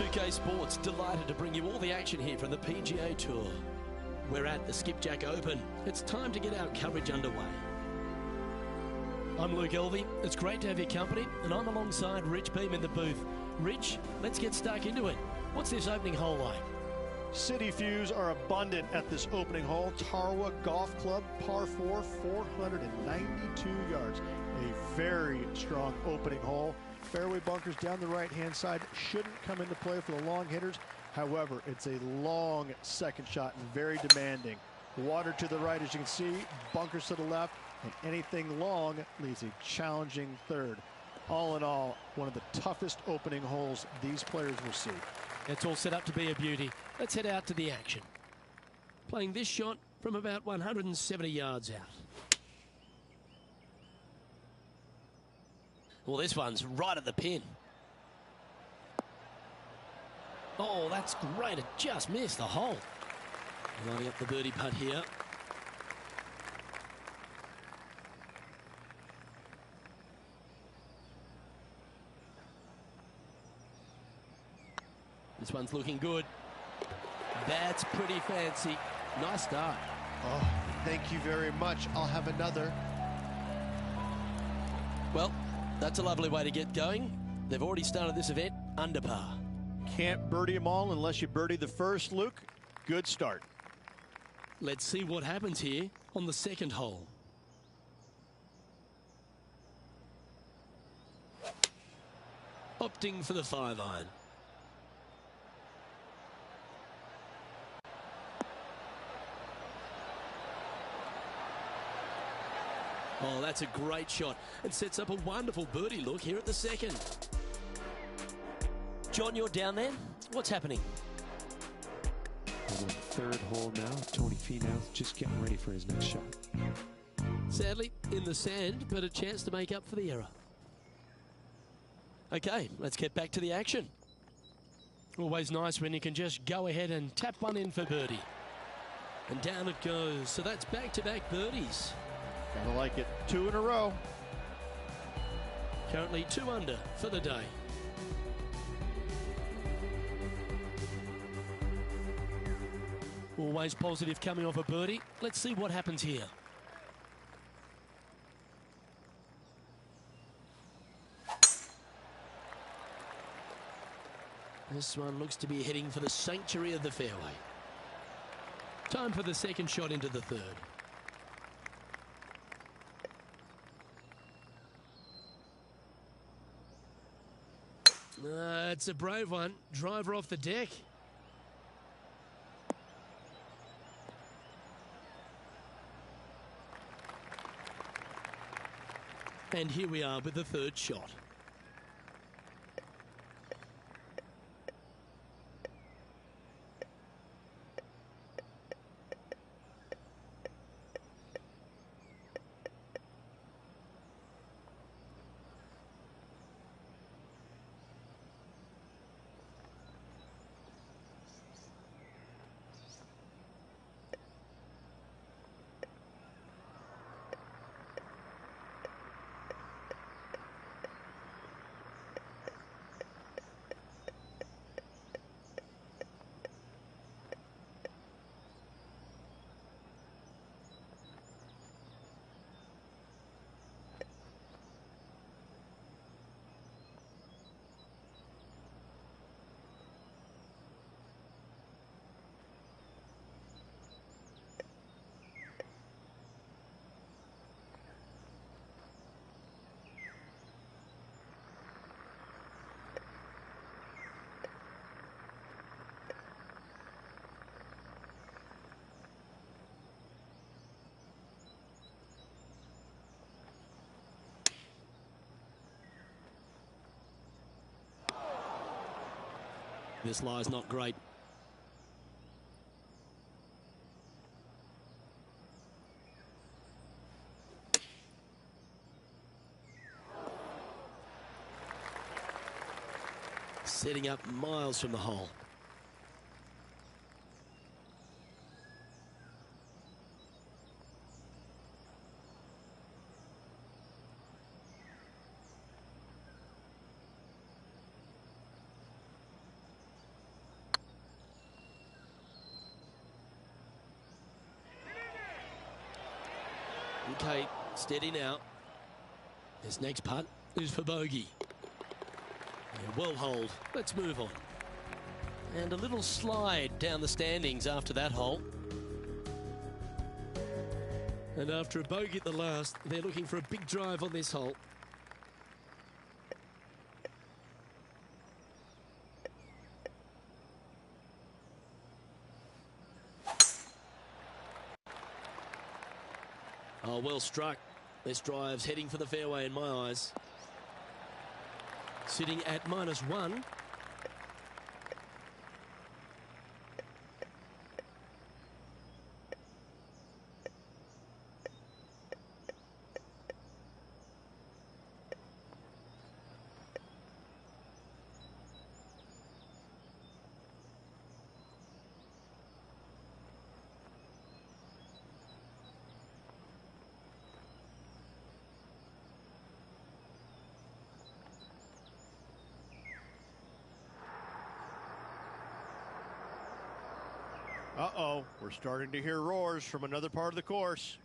MW2 Sports, delighted to bring you all the action here from the PGA Tour. We're at the Skipjack Open. It's time to get our coverage underway. I'm Luke Elvey. It's great to have your company, and I'm alongside Rich Beam in the booth. Rich, let's get stuck into it. What's this opening hole like? City views are abundant at this opening hole. Tarwa Golf Club, par 4, 492 yards. A very strong opening hole. Fairway bunkers down the right-hand side shouldn't come into play for the long hitters. However, it's a long second shot and very demanding. Water to the right, as you can see, bunkers to the left, and anything long leaves a challenging third. All in all, one of the toughest opening holes these players will see. It's all set up to be a beauty. Let's head out to the action. Playing this shot from about 170 yards out. Well, this one's right at the pin. Oh, that's great. It just missed the hole. Lining up the birdie putt here. This one's looking good. That's pretty fancy. Nice start. Oh, thank you very much. I'll have another. Well, that's a lovely way to get going. They've already started this event under par. Can't birdie them all unless you birdie the first, Luke. Good start. Let's see what happens here on the second hole. Opting for the 5-iron. Oh, that's a great shot. It sets up a wonderful birdie look here at the second. John, you're down there. What's happening? On the third hole now, Tony Finau's just getting ready for his next shot. Sadly, in the sand, but a chance to make up for the error. Okay, let's get back to the action. Always nice when you can just go ahead and tap one in for birdie. And down it goes. So that's back-to-back birdies. Kinda like it. 2 in a row. Currently 2 under for the day. Always positive coming off a birdie. Let's see what happens here. This one looks to be heading for the sanctuary of the fairway. Time for the second shot into the third. It's a brave one. Driver off the deck. And here we are with the third shot. This lie's not great. Setting up miles from the hole. Okay, steady now. This next putt is for bogey. Yeah, well hold. Let's move on. And a little slide down the standings after that hole. And after a bogey at the last, they're looking for a big drive on this hole. Oh, well struck. This drive's heading for the fairway in my eyes. Sitting at -1. Uh-oh, we're starting to hear roars from another part of the course.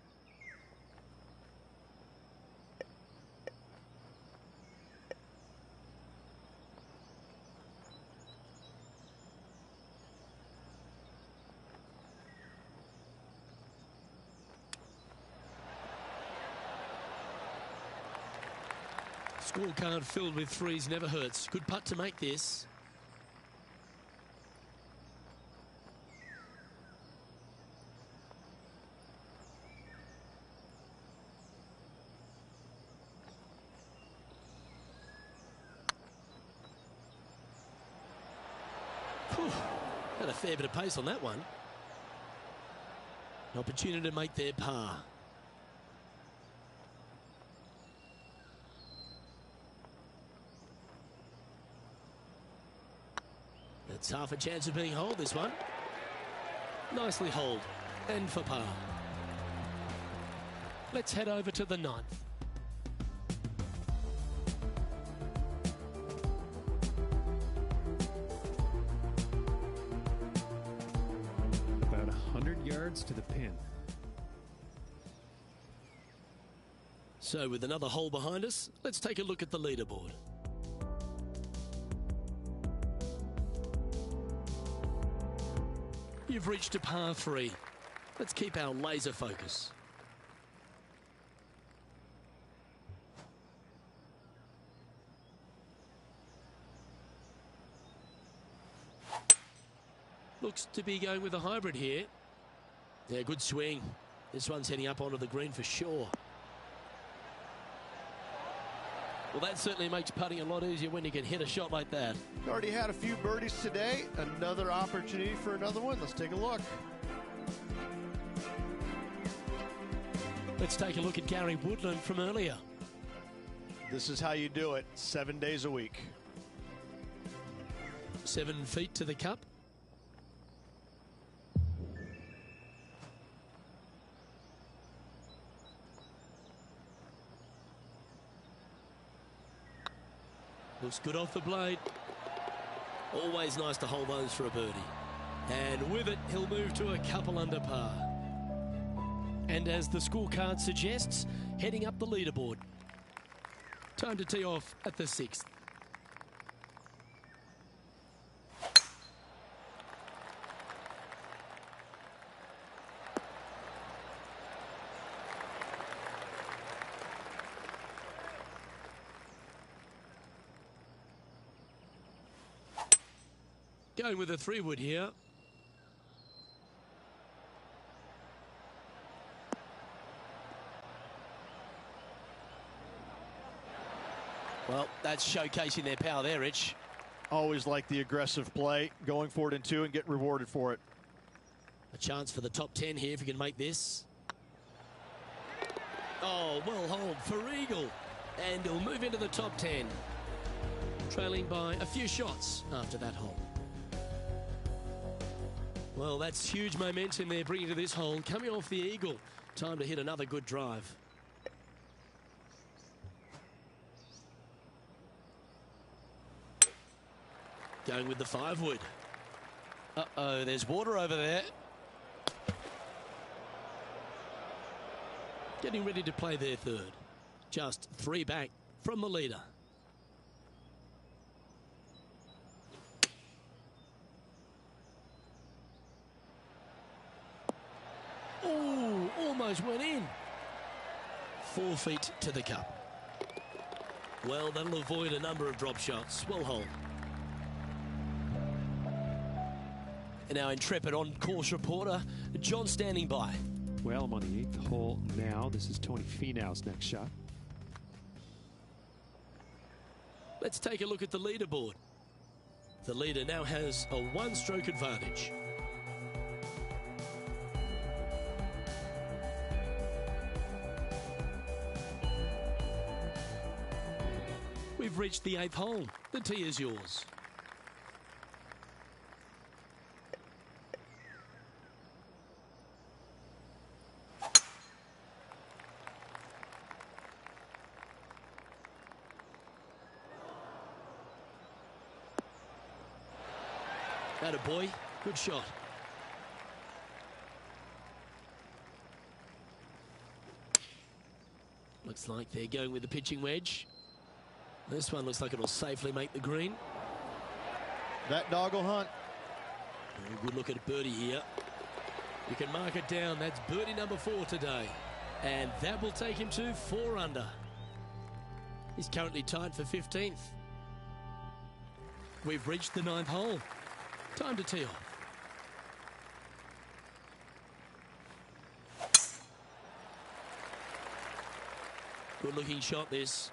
Scorecard filled with threes never hurts. Good putt to make this. Whew. Had a fair bit of pace on that one. An opportunity to make their par. That's half a chance of being holed, this one. Nicely holed. And for par. Let's head over to the 9th. About 100 yards to the pin. So with another hole behind us, let's take a look at the leaderboard. You've reached a par 3. Let's keep our laser focus. Looks to be going with a hybrid here. Yeah, good swing. This one's heading up onto the green for sure. Well, that certainly makes putting a lot easier when you can hit a shot like that. Already had a few birdies today. Another opportunity for another one. Let's take a look. Let's take a look at Gary Woodland from earlier. This is how you do it, 7 days a week. 7 feet to the cup. Looks good off the blade. Always nice to hold those for a birdie. And with it, he'll move to a couple under par. And as the scorecard suggests, heading up the leaderboard. Time to tee off at the 6th. Going with a 3-wood here. Well, that's showcasing their power there, Rich. Always like the aggressive play, going for it in 2 and getting rewarded for it. A chance for the top 10 here if you can make this. Oh, well hold for eagle. And he'll move into the top 10. Trailing by a few shots after that hole. Well, that's huge momentum they're bringing to this hole. Coming off the eagle. Time to hit another good drive. Going with the 5-wood. Uh-oh, there's water over there. getting ready to play their third. Just 3 back from the leader. Oh, almost went in. 4 feet to the cup. Well, that'll avoid a number of drop shots. Well hold. And our intrepid on-course reporter, John, standing by. Well, I'm on the 8th hole now. This is Tony Finau's next shot. Let's take a look at the leaderboard. The leader now has a 1-stroke advantage. We've reached the 8th hole. The tee is yours. Atta boy, good shot. Looks like they're going with the pitching wedge. This one looks like it'll safely make the green. That dog will hunt. Oh, good look at birdie here. You can mark it down. That's birdie number 4 today. And that will take him to 4 under. He's currently tied for 15th. We've reached the 9th hole. Time to tee off. Good looking shot this.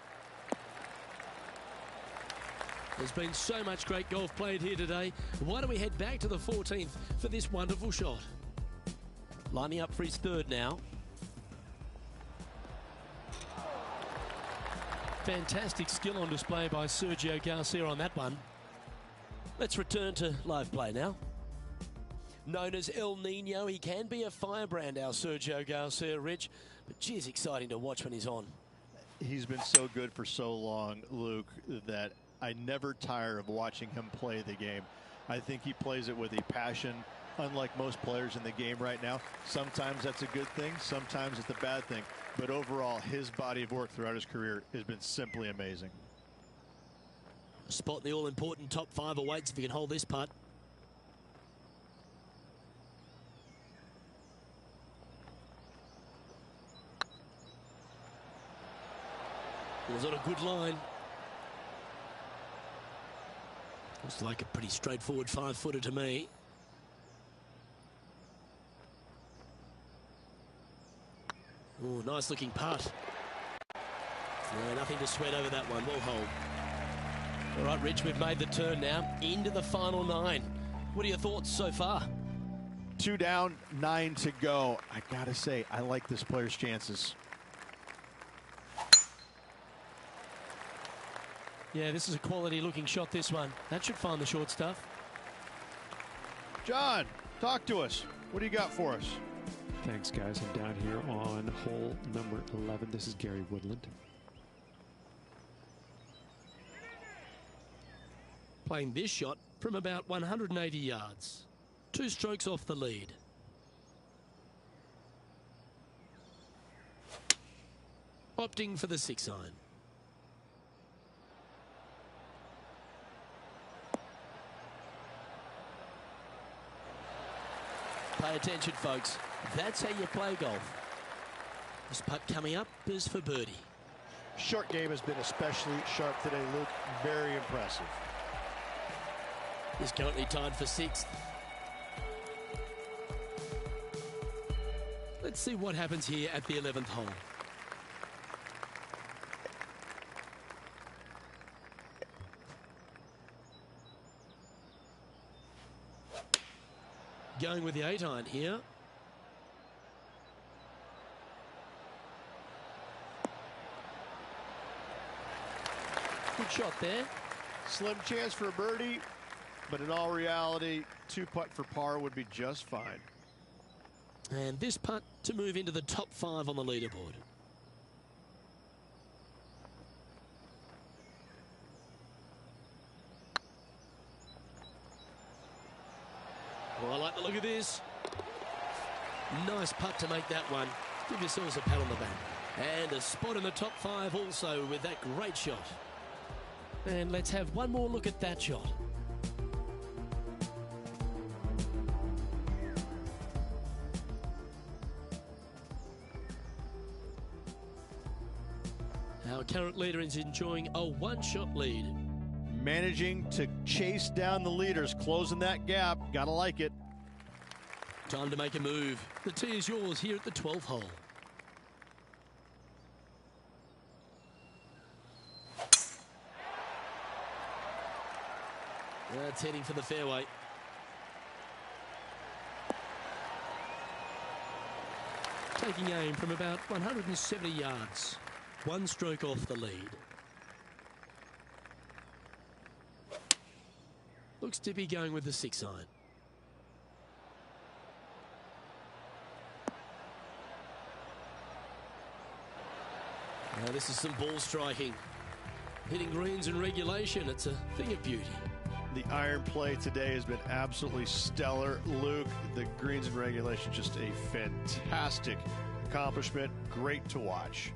There's been so much great golf played here today. Why don't we head back to the 14th for this wonderful shot? Lining up for his third now. Fantastic skill on display by Sergio Garcia on that one. Let's return to live play now. Known as El Nino, he can be a firebrand, our Sergio Garcia, Rich. But geez, exciting to watch when he's on. He's been so good for so long, Luke, that I never tire of watching him play the game. I think he plays it with a passion, unlike most players in the game right now. Sometimes that's a good thing, sometimes it's a bad thing. But overall, his body of work throughout his career has been simply amazing. Spot the all-important top 5 awaits if you can hold this putt. It was on a good line. Looks like a pretty straightforward 5-footer to me. Oh, nice looking putt. No, nothing to sweat over that one. Well hold. All right, Rich, we've made the turn now into the final 9. What are your thoughts so far? 2 down, 9 to go. I gotta say, I like this player's chances. Yeah, this is a quality looking shot, this one. That should find the short stuff. John, talk to us. What do you got for us? Thanks, guys. I'm down here on hole number 11. This is Gary Woodland. Playing this shot from about 180 yards. 2 strokes off the lead. Opting for the 6-iron. Pay attention, folks. That's how you play golf. This putt coming up is for birdie. Short game has been especially sharp today, Luke. Very impressive. He's currently tied for 6th. Let's see what happens here at the 11th hole. Going with the 8-iron here. Good shot there. Slim chance for a birdie, but in all reality, 2-putt for par would be just fine. And this putt to move into the top 5 on the leaderboard. Well, I like the look of this. Nice putt to make that one. Give yourselves a pat on the back. And a spot in the top 5 also with that great shot. And let's have one more look at that shot. Our current leader is enjoying a one-shot lead. Managing to chase down the leaders, closing that gap. Gotta like it. Time to make a move. The tee is yours here at the 12th hole. That's heading for the fairway. Taking aim from about 170 yards. One stroke off the lead. Looks to be going with the 6-iron. Now this is some ball striking. Hitting greens in regulation, it's a thing of beauty. The iron play today has been absolutely stellar. Luke, the greens in regulation, just a fantastic accomplishment. Great to watch.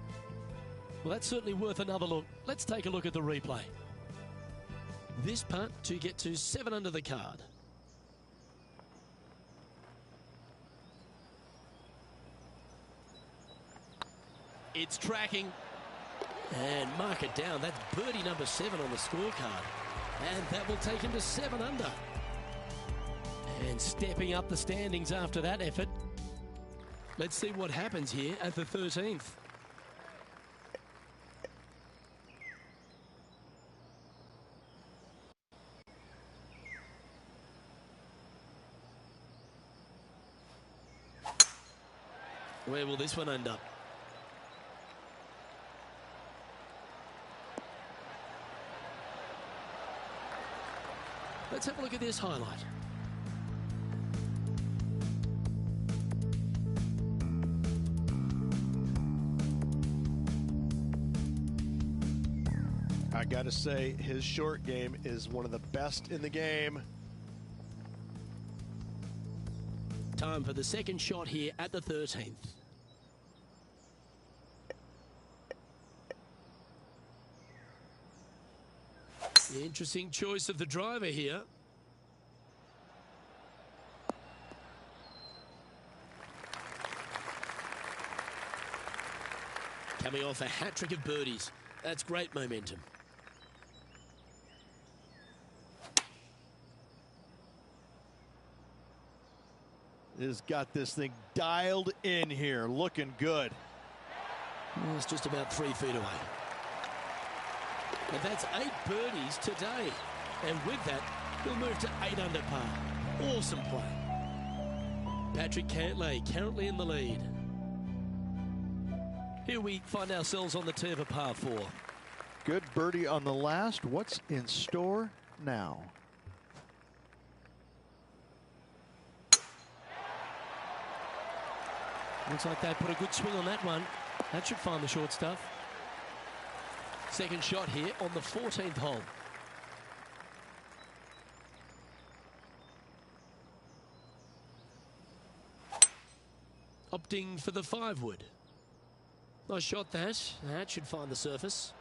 Well, that's certainly worth another look. Let's take a look at the replay. This putt to get to 7 under the card. It's tracking. And mark it down. That's birdie number 7 on the scorecard. And that will take him to 7 under. And stepping up the standings after that effort. Let's see what happens here at the 13th. Where will this one end up? Let's have a look at this highlight. I gotta say, his short game is one of the best in the game. Time for the second shot here at the 13th. Interesting choice of the driver here. Coming off a hat-trick of birdies. That's great momentum. Has got this thing dialed in here, looking good. Well, it's just about 3 feet away. And that's 8 birdies today. And with that, he'll move to 8 under par. Awesome play. Patrick Cantlay currently in the lead. Here we find ourselves on the tee of a par 4. Good birdie on the last. What's in store now? Looks like they put a good swing on that one. That should find the short stuff. Second shot here on the 14th hole. Opting for the 5-wood. Nice shot that. That should find the surface.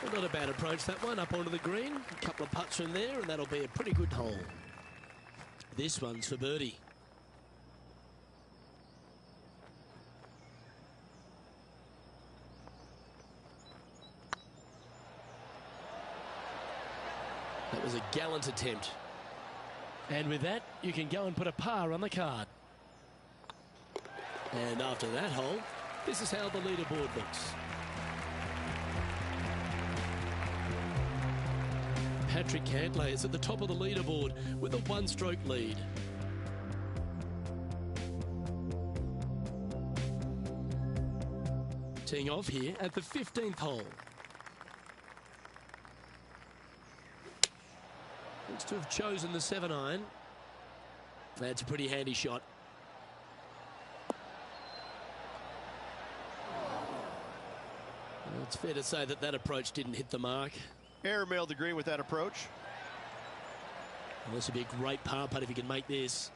Well, not a bad approach, that one, up onto the green. A couple of putts from there, and that'll be a pretty good hole. This one's for birdie. That was a gallant attempt. And with that, you can go and put a par on the card. And after that hole, this is how the leaderboard looks. Patrick Cantlay is at the top of the leaderboard with a 1-stroke lead. Teeing off here at the 15th hole. Looks to have chosen the 7-iron. That's a pretty handy shot. Well, it's fair to say that that approach didn't hit the mark. Airmailed the green with that approach. Well, this would be a great par putt if he can make this.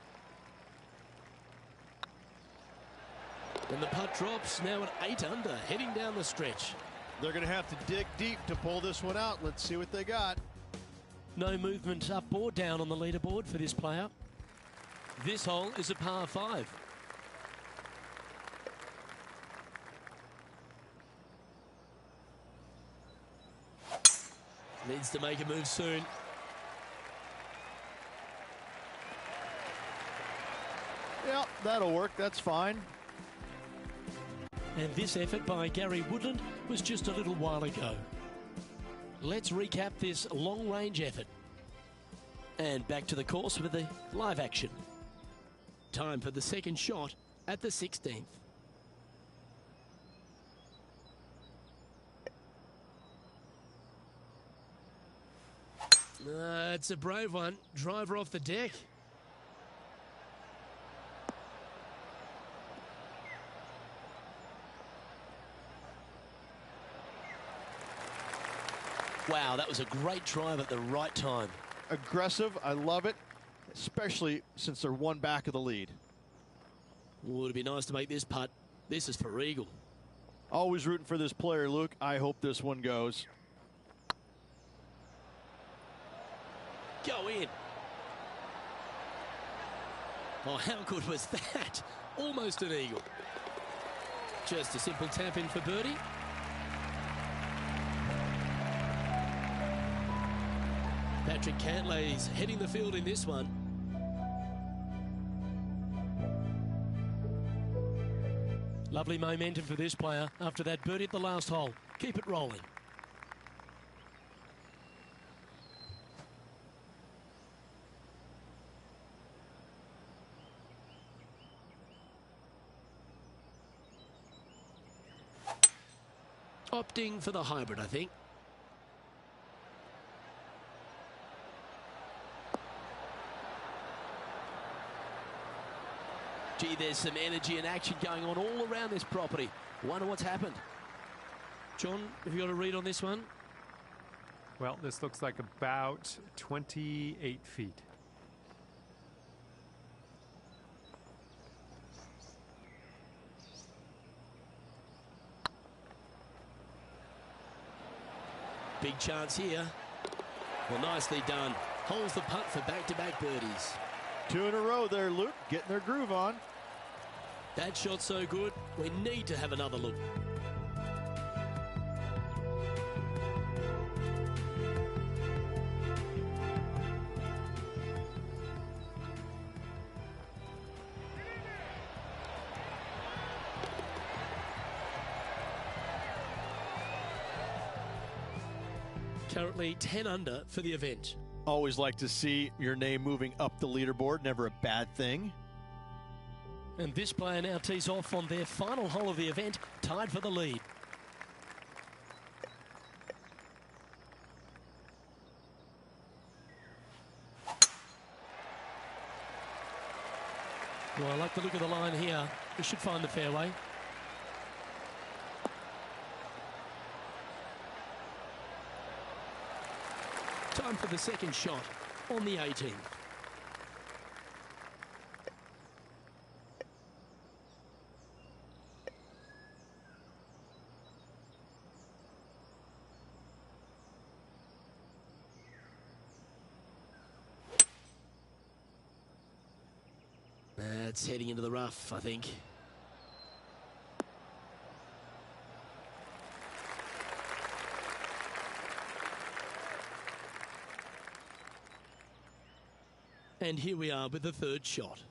And the putt drops, now at 8 under, heading down the stretch. They're going to have to dig deep to pull this one out. Let's see what they got. No movement up or down on the leaderboard for this player. This hole is a par 5. Needs to make a move soon. Yeah, that'll work. That's fine. And this effort by Gary Woodland was just a little while ago. Let's recap this long-range effort. And back to the course with the live action. Time for the second shot at the 16th. It's a brave one. Driver off the deck. Wow, that was a great drive at the right time. Aggressive, I love it, especially since they're one back of the lead. Would it be nice to make this putt? This is for eagle. Always rooting for this player, Luke. I hope this one goes. Go in. Oh, how good was that? Almost an eagle. Just a simple tap in for birdie. Patrick Cantlay's heading the field in this one. Lovely momentum for this player after that birdie at the last hole. Keep it rolling. Opting for the hybrid, I think. Gee, there's some energy and action going on all around this property. Wonder what's happened. John, have you got a read on this one? Well, this looks like about 28 feet. Big chance here. Well, nicely done. Holds the putt for back-to-back birdies. 2 in a row there, Luke. Getting their groove on. That shot's so good, we need to have another look. Currently 10 under for the event. Always like to see your name moving up the leaderboard. Never a bad thing. And this player now tees off on their final hole of the event, tied for the lead. Well, I like the look of the line here. We should find the fairway. Time for the second shot on the 18th. That's heading into the rough, I think. And here we are with the third shot.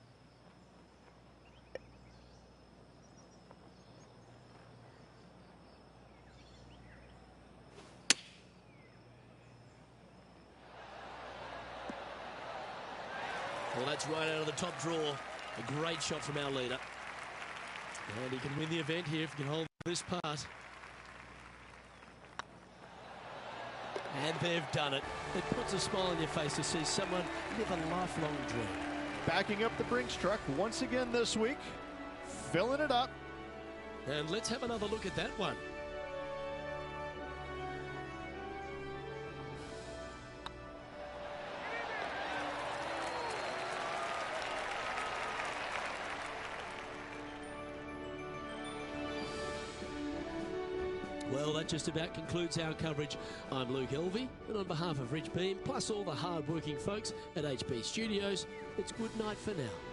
Well, that's right out of the top draw. A great shot from our leader. And he can win the event here if he can hold this putt. And they've done it. It puts a smile on your face to see someone live a lifelong dream. Backing up the Brinks truck once again this week. Filling it up. And let's have another look at that one. Well, that just about concludes our coverage. I'm Luke Elvey, and on behalf of Rich Beam, plus all the hard-working folks at HB Studios, it's good night for now.